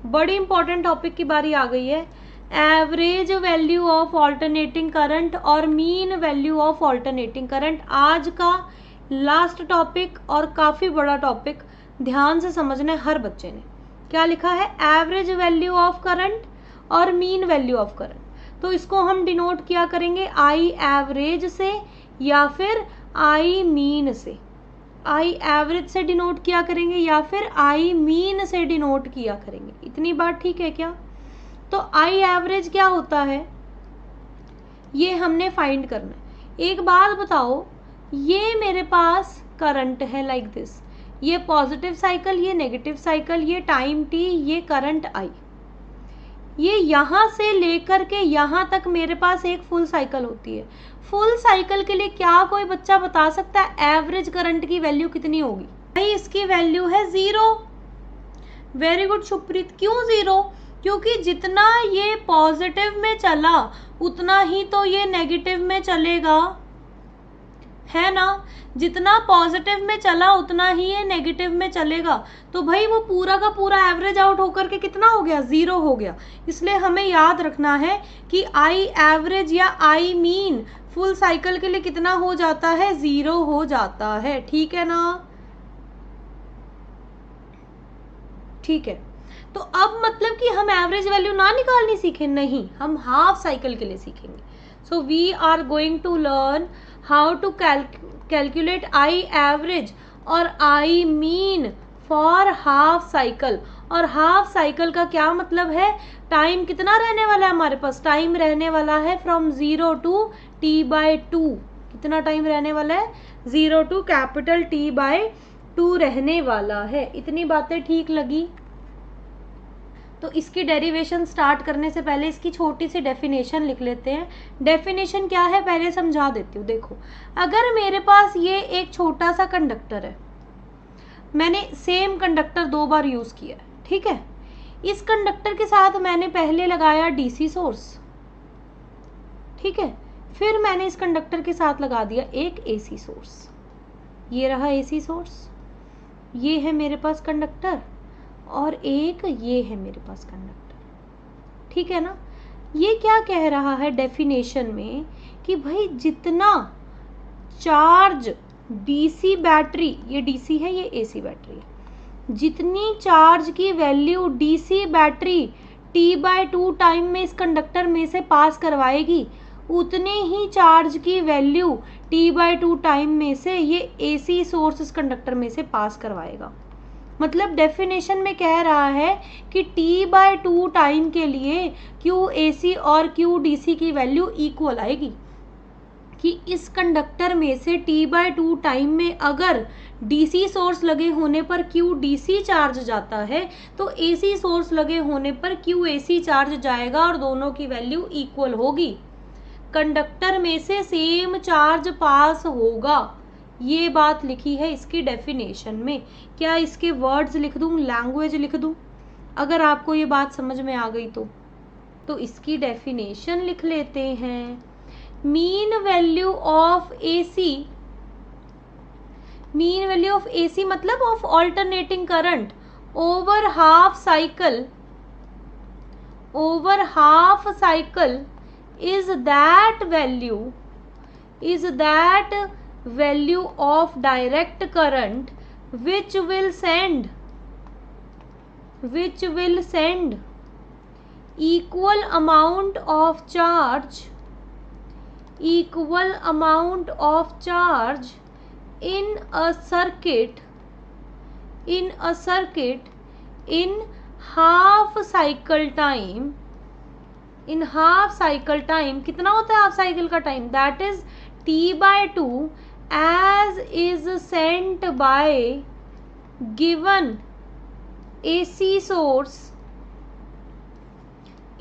बड़ी important topic की बारी आ गई है। Average value of alternating current और mean value of alternating current आज का लास्ट टॉपिक और काफ़ी बड़ा टॉपिक, ध्यान से समझना है हर बच्चे ने। क्या लिखा है? एवरेज वैल्यू ऑफ करंट और मीन वैल्यू ऑफ करंट। तो इसको हम डिनोट किया करेंगे आई एवरेज से या फिर आई मीन से। आई एवरेज से डिनोट किया करेंगे या फिर आई मीन से डिनोट किया करेंगे। इतनी बात ठीक है क्या? तो आई एवरेज क्या होता है ये हमने फाइंड करना है। एक बात बताओ, ये मेरे पास करंट है लाइक दिस, ये पॉजिटिव साइकिल, ये नेगेटिव साइकिल, ये टाइम टी, ये करंट आई, ये यहाँ से लेकर के यहाँ तक मेरे पास एक फुल साइकिल होती है। फुल साइकिल के लिए क्या कोई बच्चा बता सकता है एवरेज करंट की वैल्यू कितनी होगी? भाई इसकी वैल्यू है 0। Very good Shubhpreet. क्यों 0? क्योंकि जितना ये पॉजिटिव में चला उतना ही तो ये नेगेटिव में चलेगा, है ना? जितना पॉजिटिव में चला उतना ही ये नेगेटिव में चलेगा। तो भाई वो पूरा का पूरा एवरेज आउट होकर के कितना हो गया? 0 हो गया। इसलिए हमें याद रखना है कि आई एवरेज या आई मीन फुल साइकिल के लिए कितना हो जाता है? 0 हो जाता है। ठीक है ना? ठीक है। तो अब मतलब कि हम एवरेज वैल्यू ना निकालनी सीखें, नहीं, हम हाफ साइकिल के लिए सीखेंगे। So we are going to learn how to calculate I average और I mean for half cycle. और हाफ साइकिल का क्या मतलब है? टाइम कितना रहने वाला है हमारे पास? टाइम रहने वाला है फ्रॉम 0 टू t/2। कितना टाइम रहने वाला है? 0 टू कैपिटल t/2 रहने वाला है। इतनी बातें ठीक लगी? तो इसकी डेरिवेशन स्टार्ट करने से पहले इसकी छोटी सी डेफिनेशन लिख लेते हैं। डेफिनेशन क्या है पहले समझा देती हूँ। देखो, अगर मेरे पास ये एक छोटा सा कंडक्टर है, मैंने सेम कंडक्टर 2 बार यूज किया है, ठीक है? इस कंडक्टर के साथ मैंने पहले लगाया डीसी सोर्स, ठीक है? फिर मैंने इस कंडक्टर के साथ लगा दिया एक एसी सोर्स। ये रहा एसी सोर्स, ये है मेरे पास कंडक्टर, और एक ये है मेरे पास कंडक्टर, ठीक है ना? ये क्या कह रहा है डेफिनेशन में कि भाई जितना चार्ज डीसी बैटरी, ये डीसी है ये एसी बैटरी है, जितनी चार्ज की value DC battery t/2 time में इस कंडक्टर में से पास करवाएगी, उतने ही चार्ज की वैल्यू t/2 टाइम में से ये एसी सोर्स इस कंडक्टर में से पास करवाएगा। मतलब डेफिनेशन में कह रहा है कि t/2 टाइम के लिए क्यू एसी और क्यू डीसी की वैल्यू इक्वल आएगी। कि इस कंडक्टर में से t/2 टाइम में अगर डीसी सोर्स लगे होने पर क्यू डीसी चार्ज जाता है, तो एसी सोर्स लगे होने पर क्यू एसी चार्ज जाएगा और दोनों की वैल्यू इक्वल होगी। कंडक्टर में से सेम चार्ज पास होगा। ये बात लिखी है इसकी डेफिनेशन में। क्या इसके वर्ड्स लिख दूं, लैंग्वेज लिख दूं, अगर आपको ये बात समझ में आ गई तो इसकी डेफिनेशन लिख लेते हैं। Mean value of AC, mean value of AC मतलब of alternating current over half cycle, over half cycle is that value of direct current which will send equal amount of charge in a circuit in half cycle time। In half cycle time कितना होता है half cycle का time? That is t/2 as is sent by given AC source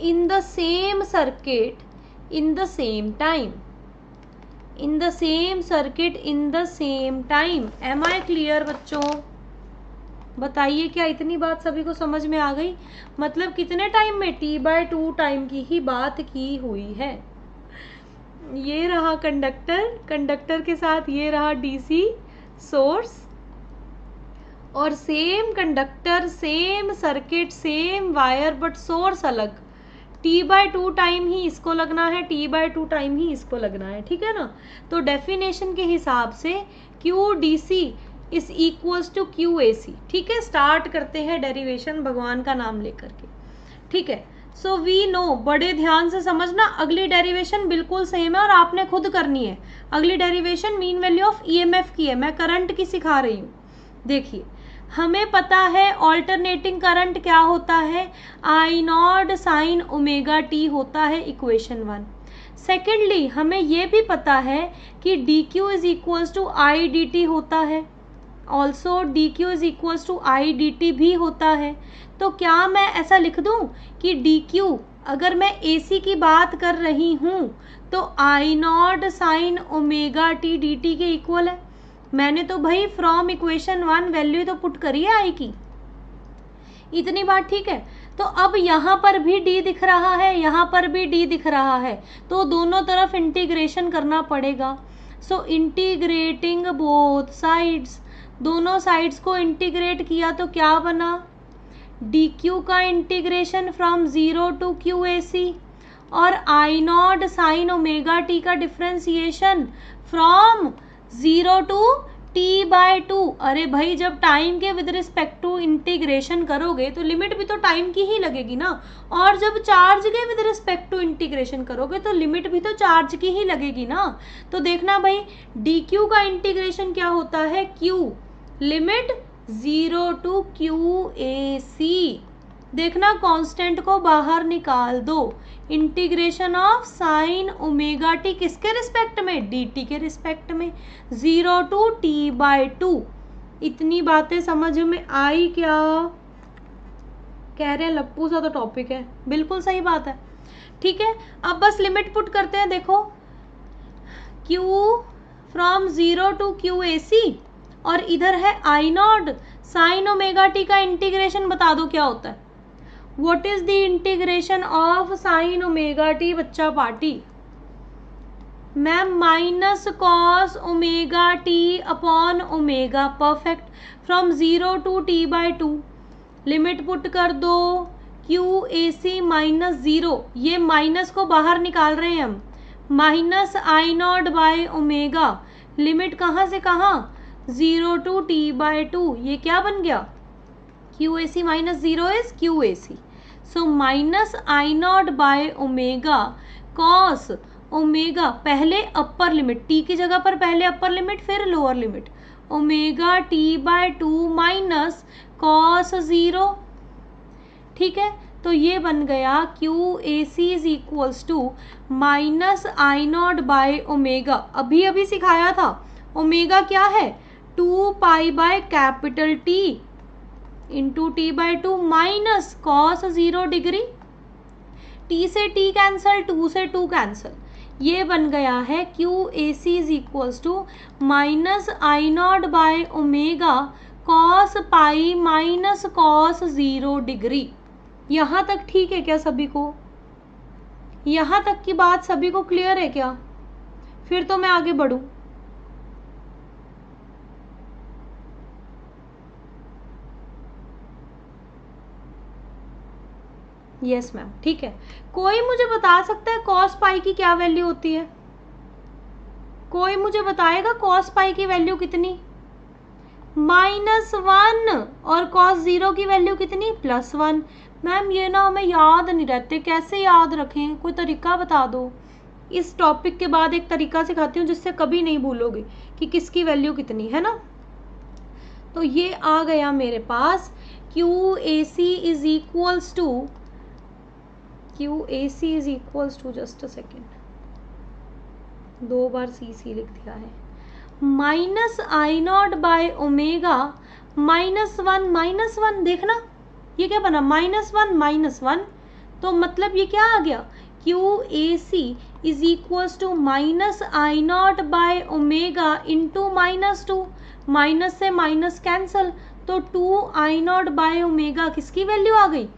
in the same circuit in the same time, in the same circuit in the same time। Am I clear बच्चों? बताइए क्या इतनी बात सभी को समझ में आ गई? मतलब कितने टाइम में? t/2 टाइम की ही बात की हुई है। ये रहा कंडक्टर, कंडक्टर के साथ ये रहा डीसी सोर्स, और same conductor, same circuit, same wire, but source अलग। T/2 टाइम ही इसको लगना है, T/2 टाइम ही इसको लगना है, ठीक है ना। तो डेफिनेशन के हिसाब से QDC is equals to QAC, ठीक है। स्टार्ट करते हैं डेरिवेशन भगवान का नाम लेकर के, ठीक है। सो वी नो, बड़े ध्यान से समझना, अगली डेरिवेशन बिल्कुल सेम है और आपने खुद करनी है। अगली derivation mean value of EMF की है, मैं करंट की सिखा रही हूँ। देखिए, हमें पता है ऑल्टरनेटिंग करंट क्या होता है, I0 साइन ओमेगा टी होता है, इक्वेशन 1। सेकेंडली हमें ये भी पता है कि DQ is equals to IDT होता है, also DQ is equals to IDT भी होता है। तो क्या मैं ऐसा लिख दूं कि DQ, अगर मैं AC की बात कर रही हूं तो I0 sine omega T DT के इक्वल है। मैंने तो भाई फ्रॉम इक्वेशन 1 वैल्यू तो पुट करी है आई की, इतनी बात ठीक है। तो अब यहाँ पर भी D दिख रहा है, यहाँ पर भी D दिख रहा है, तो दोनों तरफ इंटीग्रेशन करना पड़ेगा। सो इंटीग्रेटिंग बोथ साइड्स, दोनों साइड्स को इंटीग्रेट किया तो क्या बना, DQ का इंटीग्रेशन फ्रॉम 0 टू QAC और I0 साइन ओमेगा टी का डिफ्रेंसिएशन फ्रॉम 0 टू T/2। अरे भाई, जब टाइम के विद रिस्पेक्ट टू इंटीग्रेशन करोगे तो लिमिट भी तो टाइम की ही लगेगी ना, और जब चार्ज के विद रिस्पेक्ट टू इंटीग्रेशन करोगे तो लिमिट भी तो चार्ज की ही लगेगी ना। तो देखना भाई, DQ का इंटीग्रेशन क्या होता है, Q लिमिट 0 टू QAC। देखना, कांस्टेंट को बाहर निकाल दो, integration of sine omega T किसके रिस्पेक्ट में, DT के रिस्पेक्ट में, 0 टू T/2। इतनी बातें समझ में आई क्या? कह रहे हैं लप्पू सा तो टॉपिक है, बिल्कुल सही बात है, ठीक है। अब बस लिमिट पुट करते हैं, देखो Q फ्रॉम 0 टू QAC और इधर है I0 साइन ओमेगा टी का इंटीग्रेशन, बता दो क्या होता है। What is the integration of sin omega T बच्चा party? Ma'am minus cos omega T upon omega, perfect, from 0 to T/2। Limit put कर दो, QAC माइनस 0, ये माइनस को बाहर निकाल रहे हैं हम, minus I0 by omega, limit कहाँ से कहाँ, 0 टू T/2। ये क्या बन गया, QAC minus 0 is QAC। So minus I0 by omega cos omega, पहले अपर लिमिट, T की जगह पर पहले अपर लिमिट फिर lower limit, omega T/2 minus cos 0, ठीक है। तो ये बन गया QAC is equals to minus I0 by omega, अभी अभी सिखाया था, ओमेगा क्या है, 2 pi by capital T into T/2 minus cos 0 degree, T से T कैंसल, 2 से 2 कैंसल, ये बन गया है QAC is equals to minus I0 by omega cos pi minus cos 0 degree. यहाँ तक ठीक है क्या सभी को? यहाँ तक की बात सभी को क्लियर है क्या? फिर तो मैं आगे बढ़ूं। यस मैम, ठीक है। कोई मुझे बता सकता है कॉस पाई की क्या वैल्यू होती है? कोई मुझे बताएगा कॉस पाई की वैल्यू कितनी? -1, और कॉस 0 की वैल्यू कितनी, +1। मैम ये ना हमें याद नहीं रहते, कैसे याद रखें, कोई तरीका बता दो। इस टॉपिक के बाद एक तरीका सिखाती हूँ जिससे कभी नहीं भूलोगे कि किसकी वैल्यू कितनी है ना। तो ये आ गया मेरे पास, QAC is equals to, QAC is equals to, just a second, 2 बार CC लिख दिया है, माइनस I0 बाय ओमेगा -1, देखना ये क्या बना, -1, तो मतलब ये क्या आ गया, QAC is equals to minus I0 by omega into -2, minus से माइनस कैंसल, तो 2 I0 बाय ओमेगा किसकी वैल्यू आ गई,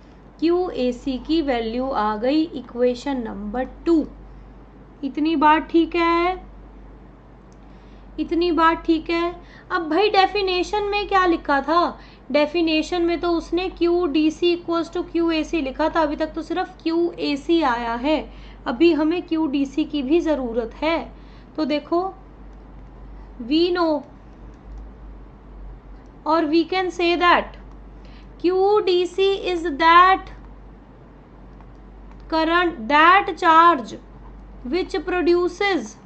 QAC की वैल्यू आ गई, इक्वेशन नंबर 2। इतनी बात ठीक है? इतनी बात ठीक है। अब भाई डेफिनेशन में क्या लिखा था, डेफिनेशन में तो उसने Q D C equals to Q A C लिखा था, अभी तक तो सिर्फ क्यू ए सी आया है, अभी हमें क्यू डी सी की भी ज़रूरत है। तो देखो वी नो और we can say that Q D C is that current, that charge which produces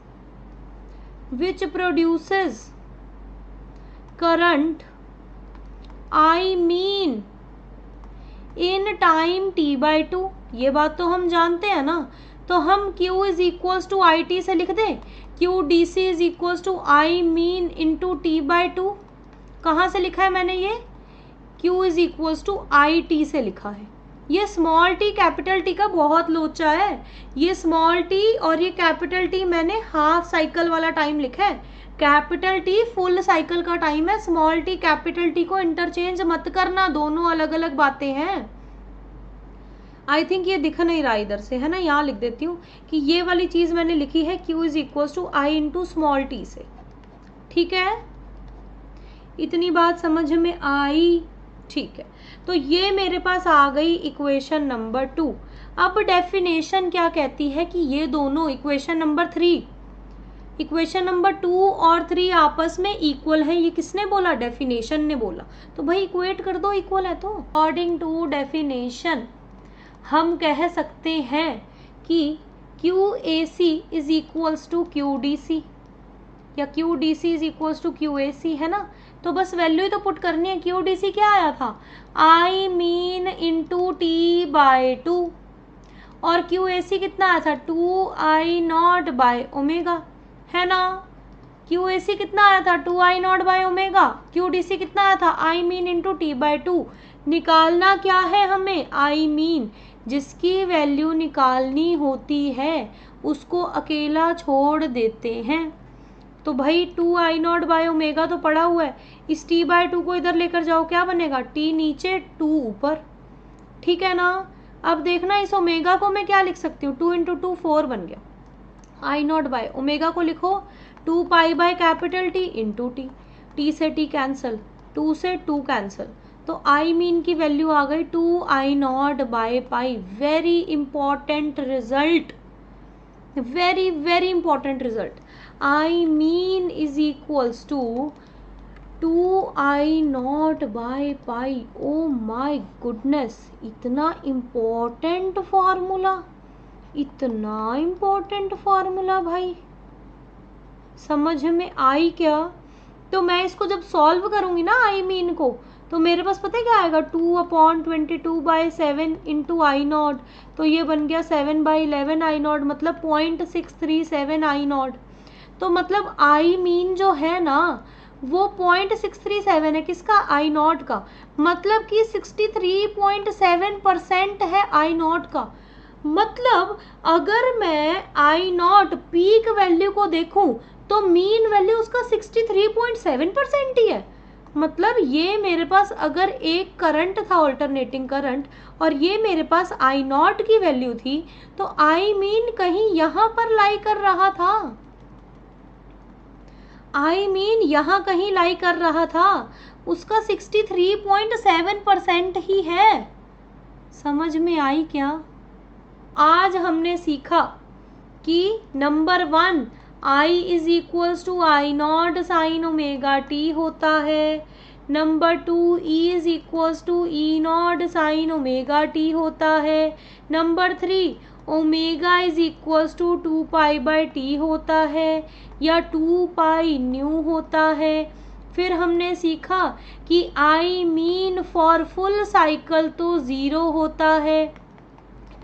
current, I mean in time t/2। ये बात तो हम जानते हैं ना, तो हम Q is equals to I T से लिख दें, Q D C is equals to I mean into t/2। कहाँ से लिखा है मैंने ये, Q is equals to I T से लिखा है। ये स्मॉल टी कैपिटल टी का बहुत लोचा है, ये स्मॉल टी और ये कैपिटल टी मैंने हाफ साइकिल वाला टाइम लिखा है, कैपिटल टी फुल साइकिल का टाइम है, स्मॉल टी कैपिटल टी को इंटरचेंज मत करना, दोनों अलग अलग बातें हैं। आई थिंक ये दिख नहीं रहा इधर से, है ना, यहाँ लिख देती हूँ कि ये वाली चीज मैंने लिखी है Q is equal to I into small t से। ठीक है, इतनी बात समझ में आई? ठीक है, तो ये मेरे पास आ गई इक्वेशन नंबर 2। अब डेफिनेशन क्या कहती है कि ये दोनों इक्वेशन नंबर 3, इक्वेशन नंबर 2 और 3 आपस में इक्वल है। ये किसने बोला, डेफिनेशन ने बोला, तो भाई इक्वेट कर दो, इक्वल है तो। अकॉर्डिंग टू डेफिनेशन हम कह सकते हैं कि Q A C is equals to Q D C, या Q D C is equals to Q A C, है ना। तो बस वैल्यू ही तो पुट करनी है। क्यू डी सी क्या आया था, आई मीन इंटू t/2, और क्यू ए सी कितना आया था, 2I0 बाय ओमेगा, है ना। क्यू ए सी कितना आया था, 2I0 by omega. Q D C कितना आया था, आई मीन इंटू t/2। निकालना क्या है हमें, आई मीन। जिसकी वैल्यू निकालनी होती है उसको अकेला छोड़ देते हैं। तो भाई 2I0 बाय ओमेगा तो पड़ा हुआ है, इस t/2 को इधर लेकर जाओ, क्या बनेगा, t नीचे 2 ऊपर। ठीक है ना। अब देखना इस ओमेगा को मैं क्या लिख सकती हूँ, 2 इंटू 2 4 बन गया। I0 बाय ओमेगा को लिखो 2 pi by capital T into T, T से टी कैंसल, 2 से 2 कैंसल, तो आई मीन की वैल्यू आ गई 2I0 by pi. Very important result, very very important result. I mean is equals to 2I0 by pi. Oh my goodness, इतना important formula, इतना important formula भाई, समझ में आई क्या। तो मैं इसको जब सॉल्व करूंगी ना आई मीन को, तो मेरे पास पता है क्या आएगा, 2/22/7 इंटू I0, तो ये बन गया 7/11 I0, मतलब 0.637 I0। तो मतलब आई मीन जो है ना वो 0.637 है, किसका, I0 का, मतलब कि 63.7% है I0 का। मतलब अगर मैं I0 पीक वैल्यू को देखूं तो मीन वैल्यू उसका 63.7% ही है। मतलब ये मेरे पास अगर एक करंट था, ऑल्टरनेटिंग करंट, और ये मेरे पास I0 की वैल्यू थी, तो आई मीन कहीं यहां पर लाई कर रहा था, आई मीन यहाँ कहीं लाई कर रहा था, उसका 63.7% ही है। समझ में आई क्या। आज हमने सीखा कि number 1 I is equals to I0 sine omega t होता है, number 2 E is equals to E0 sine omega t होता है, number 3 omega is equals to 2 pi by t होता है, या 2 पाई न्यू होता है। फिर हमने सीखा कि आई मीन फॉर फुल साइकिल तो 0 होता है,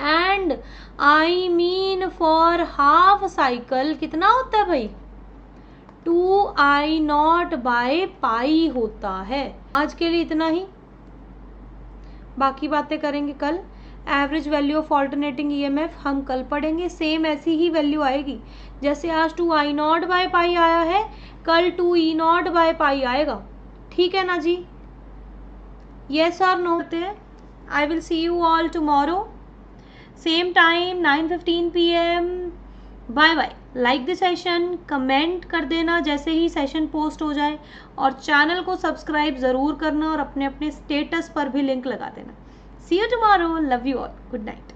and I mean for half cycle कितना होता है भाई, 2I0 बाय पाई होता है। आज के लिए इतना ही, बाकी बातें करेंगे कल। Average value of alternating EMF हम कल पढ़ेंगे, सेम ऐसी ही वैल्यू आएगी जैसे आज 2I0 बाय पाई आया है, कल 2E0 बाय पाई आएगा। ठीक है ना जी, यस और नो होते हैं। I will see you all tomorrow, same time 9:15 PM। Bye bye. Like the session, comment कर देना जैसे ही सेशन पोस्ट हो जाए, और चैनल को सब्सक्राइब ज़रूर करना और अपने अपने स्टेटस पर भी लिंक लगा देना। See you tomorrow, love you all, good night.